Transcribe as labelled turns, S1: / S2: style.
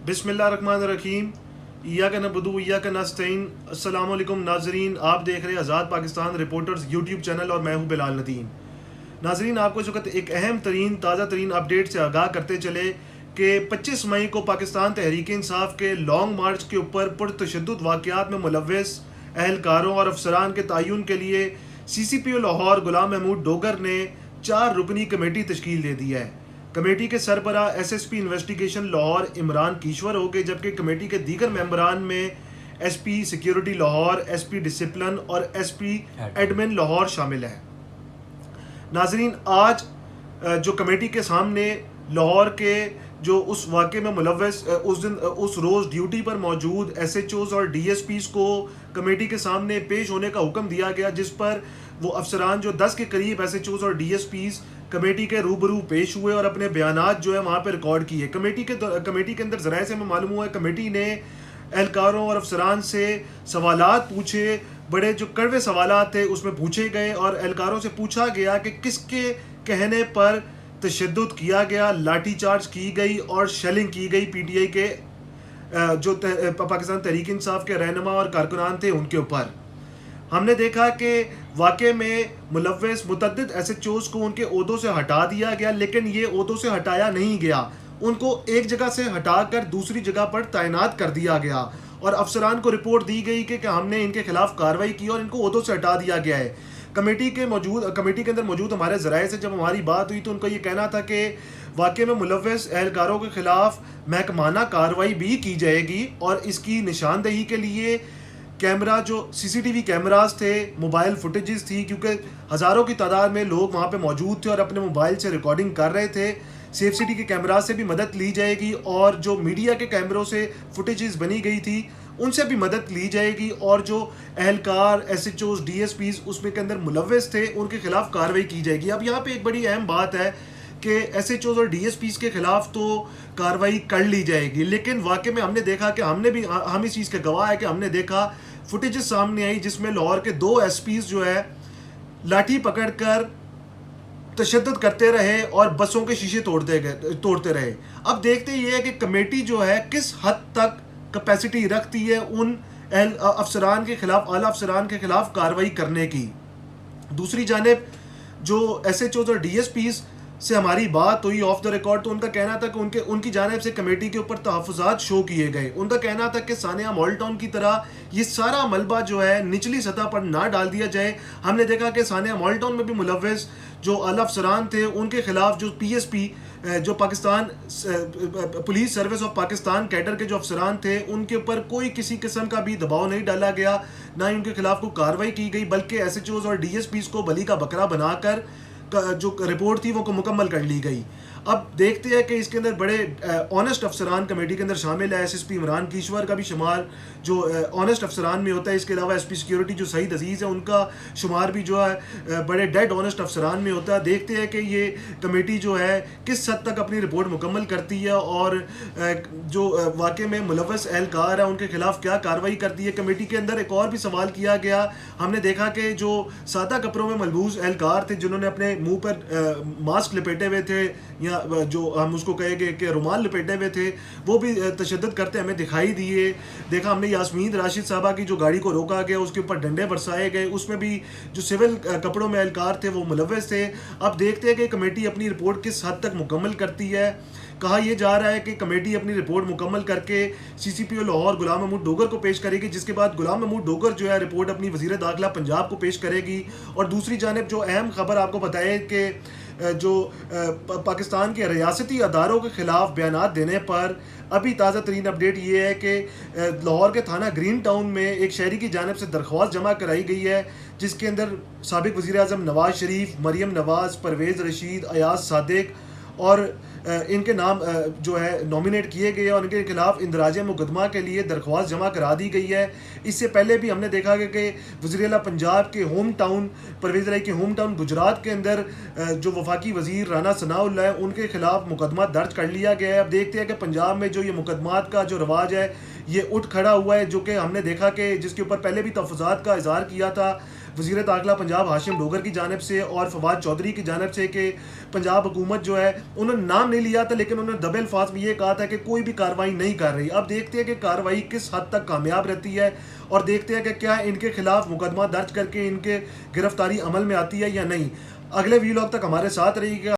S1: बिस्मिल्लाहिर्रहमानिर्रहीम। इय्याका नअबुदु व इय्याका नस्तईन। अस्सलाम वालेकुम नाजरीन, आप देख रहे हैं आज़ाद पाकिस्तान रिपोर्टर्स यूट्यूब चैनल और मैं हूं बिलाल नदीम। नाजरीन, आपको इस वक्त एक अहम तरीन ताज़ा तरीन अपडेट से आगाह करते चले कि 25 मई को पाकिस्तान तहरीक इंसाफ के लॉन्ग मार्च के ऊपर पुरतशद्दुद वाक़यात में मुलव्वस अहलकारों और अफसरान के तयन के लिए CCPO लाहौर गुलाम महमूद डोगर ने 4 रुकनी कमेटी तश्कील दे दी है। कमेटी के सरबरा SSP इन्वेस्टिगेशन लाहौर इमरान कीश्वर हो गए, जबकि कमेटी के दीगर मेंबरान में SP security Lahore, SP discipline और SP एडमिन लाहौर शामिल है। नाजरीन, आज जो कमेटी के सामने लाहौर के जो उस वाक़े में मुलव्वस उस रोज़ ड्यूटी पर मौजूद SHOs और DSPs को कमेटी के सामने पेश होने का हुक्म दिया गया, जिस पर वो अफसरान जो 10 के करीब SHOs और DSPs कमेटी के रूबरू पेश हुए और अपने बयानात जो है वहाँ पर रिकॉर्ड किए। कमेटी के अंदर ज़राए से हमें मालूम हुआ है कमेटी ने एहलकारों और अफसरान से सवालात पूछे। बड़े जो कड़वे सवालात थे उसमें पूछे गए और एहलकारों से पूछा गया कि किसके कहने पर तशद्दुद किया गया, लाठी चार्ज की गई और शेलिंग की गई PTI के जो पाकिस्तान तहरीक इंसाफ के रहनुमा और कारकुनान थे उनके ऊपर। हमने देखा कि वाक़े में मुलव्वस मुतअद्दिद SHOs को उनके ओहदों से हटा दिया गया, लेकिन ये ओहदों से हटाया नहीं गया, उनको एक जगह से हटाकर दूसरी जगह पर तैनात कर दिया गया और अफसरान को रिपोर्ट दी गई कि हमने इनके खिलाफ कार्रवाई की और इनको ओहदों से हटा दिया गया है। कमेटी के अंदर मौजूद हमारे ज़राए से जब हमारी बात हुई तो उनका ये कहना था कि वाक़े में मुलव्वस एहलकारों के खिलाफ महकमाना कार्रवाई भी की जाएगी और इसकी निशानदही के लिए कैमरा जो CCTV कैमरास थे, मोबाइल फुटेजेस थी, क्योंकि हज़ारों की तादाद में लोग वहाँ पे मौजूद थे और अपने मोबाइल से रिकॉर्डिंग कर रहे थे। सेफ सिटी के कैमरा से भी मदद ली जाएगी और जो मीडिया के कैमरों से फुटेजेस बनी गई थी उनसे भी मदद ली जाएगी और जो एहलकार SHOs DSPs उसमें के अंदर मुलव्वस थे उनके खिलाफ कार्रवाई की जाएगी। अब यहाँ पे एक बड़ी अहम बात है कि SHOs और DSPs के खिलाफ तो कार्रवाई कर ली जाएगी, लेकिन वाकई में हमने देखा कि हम इस चीज़ के गवाह है कि हमने देखा फुटेजेस सामने आई जिसमें लाहौर के 2 SPs जो है लाठी पकड़कर तशद्दुद करते रहे और बसों के शीशे तोड़ते रहे। अब देखते ये है कि कमेटी जो है किस हद तक कैपेसिटी रखती है उन अफसरान के खिलाफ, आला अफसरान के खिलाफ कार्रवाई करने की। दूसरी जानिब जो SHOs और DSPs से हमारी बात हुई ऑफ द रिकॉर्ड, तो उनका कहना था कि उनकी जानिब से कमेटी के ऊपर तहफ़्फ़ुज़ात शो किए गए। उनका कहना था कि सानिया मॉल टाउन की तरह ये सारा मलबा जो है निचली सतह पर ना डाल दिया जाए। हमने देखा कि सानिया मॉल टाउन में भी मुलव्वस जो आला अफसरान थे उनके खिलाफ जो PSP जो Pakistan police service of Pakistan cadre के जो अफसरान थे उनके ऊपर कोई किसी किस्म का भी दबाव नहीं डाला गया, ना ही उनके खिलाफ कोई कार्रवाई की गई, बल्कि SHOs और DSPs को बली का बकरा बनाकर जो रिपोर्ट थी वो को मुकम्मल कर ली गई। अब देखते हैं कि इसके अंदर बड़े ऑनेस्ट अफसरान कमेटी के अंदर शामिल है। SSP इमरान कीश्वर का भी शुमार जो ऑनेस्ट अफसरान में होता है। इसके अलावा SP सिक्योरिटी जो सईद अजीज़ है उनका शुमार भी जो है बड़े डेड ऑनेस्ट अफसरान में होता है। देखते हैं कि ये कमेटी जो है किस हद तक अपनी रिपोर्ट मुकम्मल करती है और जो वाक़े में मुलव्वस एहलकार है उनके खिलाफ क्या कार्रवाई करती है। कमेटी के अंदर एक और भी सवाल किया गया। हमने देखा कि जो सादा कपड़ों में मलबूस एहलकार थे जिन्होंने अपने मुंह पर मास्क लपेटे हुए थे या जो हम उसको कहेंगे कि रुमाल लपेटे हुए थे, वो भी तशद्दुद करते हमें दिखाई दिए। देखा हमने यास्मीन राशिद साहबा की जो गाड़ी को रोका गया उसके ऊपर डंडे बरसाए गए, उसमें भी जो सिविल कपड़ों में एहलकार थे वो मुलव्वस थे। अब देखते हैं कि कमेटी अपनी रिपोर्ट किस हद तक मुकम्मल करती है। कहा यह जा रहा है कि कमेटी अपनी रिपोर्ट मुकम्मल करके CCPO लाहौर गुलाम महमूद डोगर को पेश करेगी, जिसके बाद गुलाम महमूद डोगर जो है रिपोर्ट अपनी वज़ीर दाखिला पंजाब को पेश करेगी। और दूसरी जानिब जो अहम खबर आपको बताए कि जो पाकिस्तान के रियासती अदारों के ख़िलाफ़ बयानात देने पर अभी ताज़ा तरीन अपडेट ये है कि लाहौर के थाना ग्रीन टाउन में एक शहरी की जानिब से दरख्वास्त जमा कराई गई है, जिसके अंदर साबिक़ वज़ीर आज़म नवाज़ शरीफ, मरियम नवाज़, परवेज़ रशीद, अयाज सादिक और इनके नाम जो है नॉमिनेट किए गए और इनके खिलाफ इंदराज मुकदमा के लिए दरख्वास्त जमा करा दी गई है। इससे पहले भी हमने देखा कि वज़ीर आला पंजाब के होम टाउन परवेज़ राय के होम टाउन गुजरात के अंदर जो वफाकी वज़ीर राना सनाउल्लाह है उनके खिलाफ मुकदमा दर्ज कर लिया गया है। अब देखते हैं कि पंजाब में जो ये मुकदमात का जो रवाज है ये उठ खड़ा हुआ है, जो कि हमने देखा कि जिसके ऊपर पहले भी तहफ़्फ़ुज़ात का इज़हार किया था وزیر داخلہ پنجاب ہاشم ڈوگر کی جانب سے اور فواد چودھری کی جانب سے کہ پنجاب حکومت جو ہے انہوں نے نام نہیں لیا تھا لیکن انہوں نے دبے الفاظ میں یہ کہا تھا کہ کوئی بھی کارروائی نہیں کر رہی. اب دیکھتے ہیں کہ کارروائی کس حد تک کامیاب رہتی ہے اور دیکھتے ہیں کہ کیا ان کے خلاف مقدمہ درج کر کے ان کے گرفتاری عمل میں آتی ہے یا نہیں. اگلے ویلاگ تک ہمارے ساتھ رہیے گا.